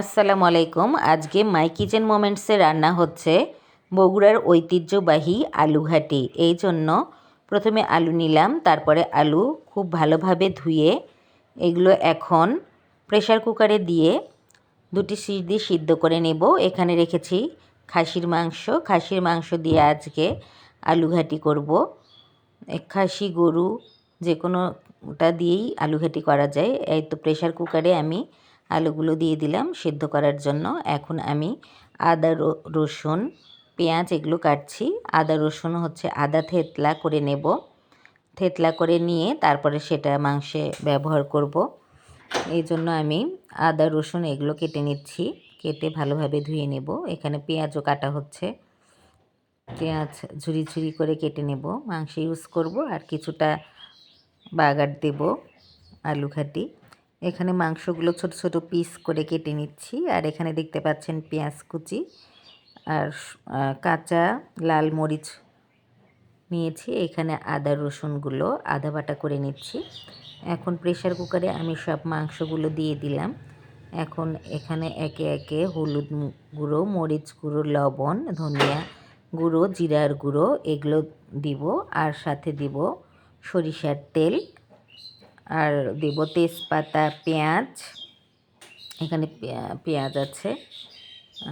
আসসালামু আলাইকুম। আজকে মাই কিচেন মোমেন্টসে রান্না হচ্ছে বগুড়ার ঐতিহ্যবাহী আলু ঘাটি। এই জন্য প্রথমে আলু নিলাম, তারপরে আলু খুব ভালোভাবে ধুয়ে এগুলো এখন প্রেসার কুকারে দিয়ে দুটি সিটি সিদ্ধ করে নেব। এখানে রেখেছি খাসির মাংস দিয়ে আজকে আলু ঘাটি করব। খাসি গরু যে কোনোটা দিয়েই আলু ঘাটি করা যায়। এই তো প্রেসার কুকারে আমি আলুগুলো দিয়ে দিলাম সেদ্ধ করার জন্য। এখন আমি আদা রসুন পেঁয়াজ এগুলো কাটছি। আদা রসুন আদা থেতলা করে নেব। থেতলা করে নিয়ে তারপরে সেটা মাংসে ব্যবহার করব। এই জন্য আমি আদা রসুন এগুলো কেটে নিচ্ছি। কেটে ভালোভাবে ধুয়ে নেব। এখানে পেঁয়াজও কাটা হচ্ছে। পেঁয়াজ ঝুরি ঝুরি করে কেটে নেব। মাংসে ইউজ করব আর কিছুটা বাগার দেব আলু ঘাটি। এখানে মাংসগুলো ছোট ছোট পিস করে কেটে নিচ্ছি। আর এখানে দেখতে পাচ্ছেন পেঁয়াজ কুচি আর কাঁচা লাল মরিচ নিয়েছি। এখানে আদা রসুনগুলো আদা বাটা করে নিচ্ছি। এখন প্রেসার কুকারে আমি সব মাংসগুলো দিয়ে দিলাম। এখন এখানে একে একে হলুদ গুঁড়ো, মরিচ গুঁড়ো, লবণ, ধনিয়া গুঁড়ো, জিরার গুঁড়ো এগুলো দিব। আর সাথে দিব সরিষার তেল, আর দেব তেজপাতা, পেঁয়াজ, এখানে পেঁয়াজ আছে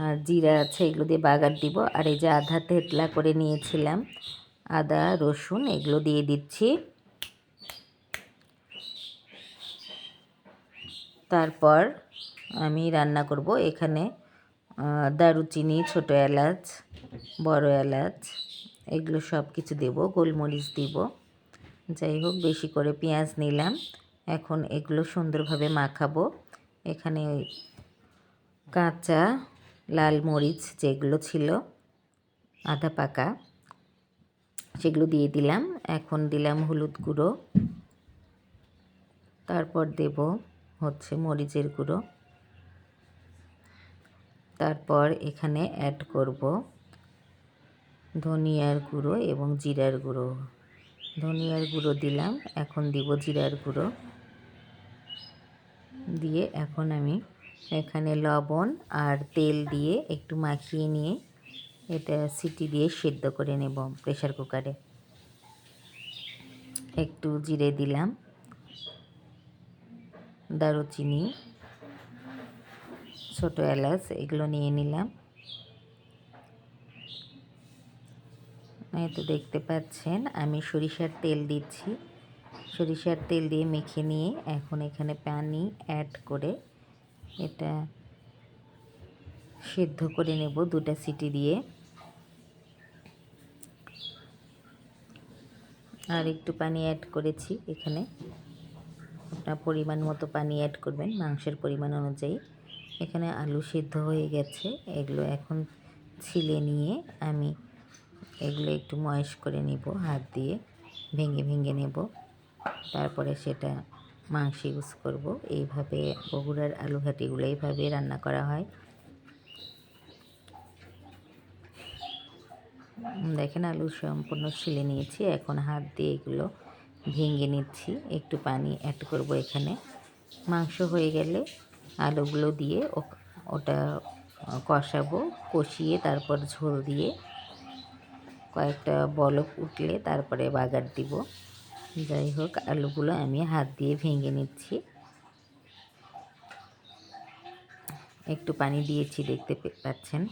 আর জিরা আছে, এগুলো দিয়ে বাগার দিব। আর এই যে আধা থেতলা করে নিয়েছিলাম আদা রসুন এগুলো দিয়ে দিচ্ছি। তারপর আমি রান্না করব। এখানে দারুচিনি, ছোট এলাচ, বড় এলাচ এগুলো সব কিছু দেব। গোলমরিচ দিব। যাই হোক, বেশি করে পেঁয়াজ নিলাম। এখন এগুলো সুন্দরভাবে মাখাবো। এখানে কাঁচা লাল মরিচ যেগুলো ছিল আধা পাকা সেগুলো দিয়ে দিলাম। এখন দিলাম হলুদ গুঁড়ো, তারপর দেব মরিচের গুঁড়ো, তারপর এখানে অ্যাড করব ধনিয়ার গুঁড়ো এবং জিরার গুঁড়ো। ধনিয়ার গুঁড়ো দিলাম, এখন দিব জিরার গুঁড়ো দিয়ে এখন আমি এখানে লবণ আর তেল দিয়ে একটু মাখিয়ে নিয়ে এটা সিটি দিয়ে সেদ্ধ করে নেব প্রেসার কুকারে। একটু জিরে দিলাম, দারুচিনি, ছোট এলাচ এগুলো নিয়ে নিলাম। এই তো দেখতে পাচ্ছেন আমি সরিষার তেল দিচ্ছি। সরিষার তেল দিয়ে মেখে নিয়ে এখন এখানে পানি অ্যাড করে এটা সেদ্ধ করে নেব দুটা সিটি দিয়ে। আর একটু পানি অ্যাড করেছি এখানে। আপনার পরিমাণ মতো পানি অ্যাড করবেন মাংসের পরিমাণ অনুযায়ী। এখানে আলু সিদ্ধ হয়ে গেছে। এগুলো এখন ছিলে নিয়ে আমি এগুলো একটু ময়েস করে নেব, হাত দিয়ে ভেঙে ভেঙে নেব। তারপরে সেটা মাংসে ইউজ করব। এইভাবে বগুড়ার আলু ঘাটিগুলো এইভাবে রান্না করা হয়। দেখেন আলু সম্পূর্ণ ছিলে নিয়েছি। এখন হাত দিয়ে এগুলো ভেঙে নিচ্ছি। একটু পানি অ্যাড করব এখানে। মাংস হয়ে গেলে আলুগুলো দিয়ে ওটা কষাবো। কষিয়ে তারপর ঝোল দিয়ে কয়েকটা বলক উঠলে তারপরে বাগার দিব। যাই হোক, আলুগুলো আমি হাত দিয়ে ভেঙে নিচ্ছি। একটু পানি দিয়েছি, দেখতে পাচ্ছেন।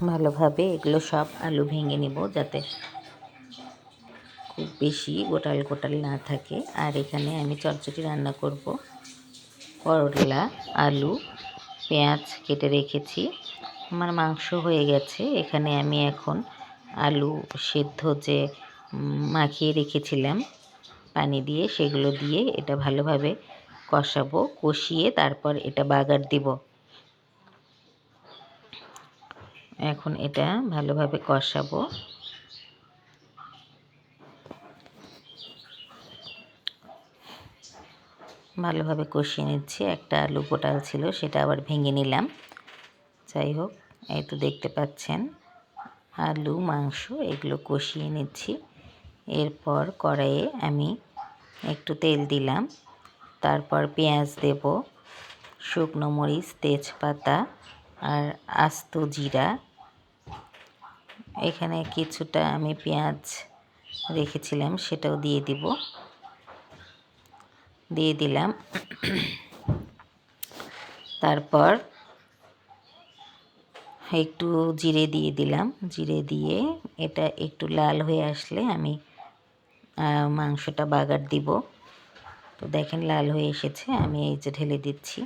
ভালোভাবে এগুলো সব আলু ভেঙে নিব যাতে খুব বেশি গোটাল গোটাল না থাকে। আর এখানে আমি চটচটি রান্না করব। করলা, আলু, পেঁয়াজ কেটে রেখেছি। আমার মাংস হয়ে গেছে। এখানে আমি এখন আলু সেদ্ধ যে মাখিয়ে রেখেছিলাম পানি দিয়ে, সেগুলো দিয়ে এটা ভালোভাবে কষাবো। কষিয়ে তারপর এটা বাগার দিব। এখন এটা ভালোভাবে কষাবো। ভালোভাবে কষিয়ে নিচ্ছি। একটা আলু গোটাল ছিল সেটা আবার ভেঙে নিলাম। যাই হোক, এই তো দেখতে পাচ্ছেন আলু মাংস এগুলো কষিয়ে নিচ্ছি। এরপর কড়াইয়ে আমি একটু তেল দিলাম। তারপর পেঁয়াজ দেব, শুকনো মরিচ, তেজপাতা আর আস্ত জিরা। এখানে কিছুটা আমি পেঁয়াজ রেখেছিলাম, সেটাও দিয়ে দিলাম। তারপর একটু জিরে দিয়ে দিলাম। জিরে দিয়ে এটা একটু লাল হয়ে আসলে আমি মাংসটা বাগার দিব। তো দেখেন লাল হয়ে এসেছে, আমি এই যে ঢেলে দিচ্ছি।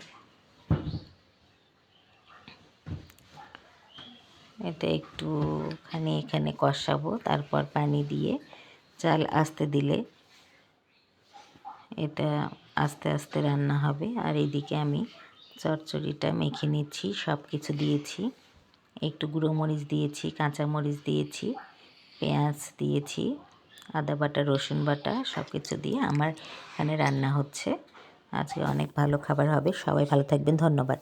এটা একটুখানি এখানে কষাবো, তারপর পানি দিয়ে চাল আস্তে দিলে এটা আস্তে আস্তে রান্না হবে। আর এদিকে আমি চচ্চড়িটা মেখে নিচ্ছি, সব কিছু দিয়েছি, একটু গুঁড়ো মরিচ দিয়েছি, কাঁচা মরিচ দিয়েছি, পেঁয়াজ দিয়েছি, আদা বাটা, রসুন বাটা, সব কিছু দিয়ে আমার এখানে রান্না হচ্ছে। আজকে অনেক ভালো খাবার হবে। সবাই ভালো থাকবেন, ধন্যবাদ।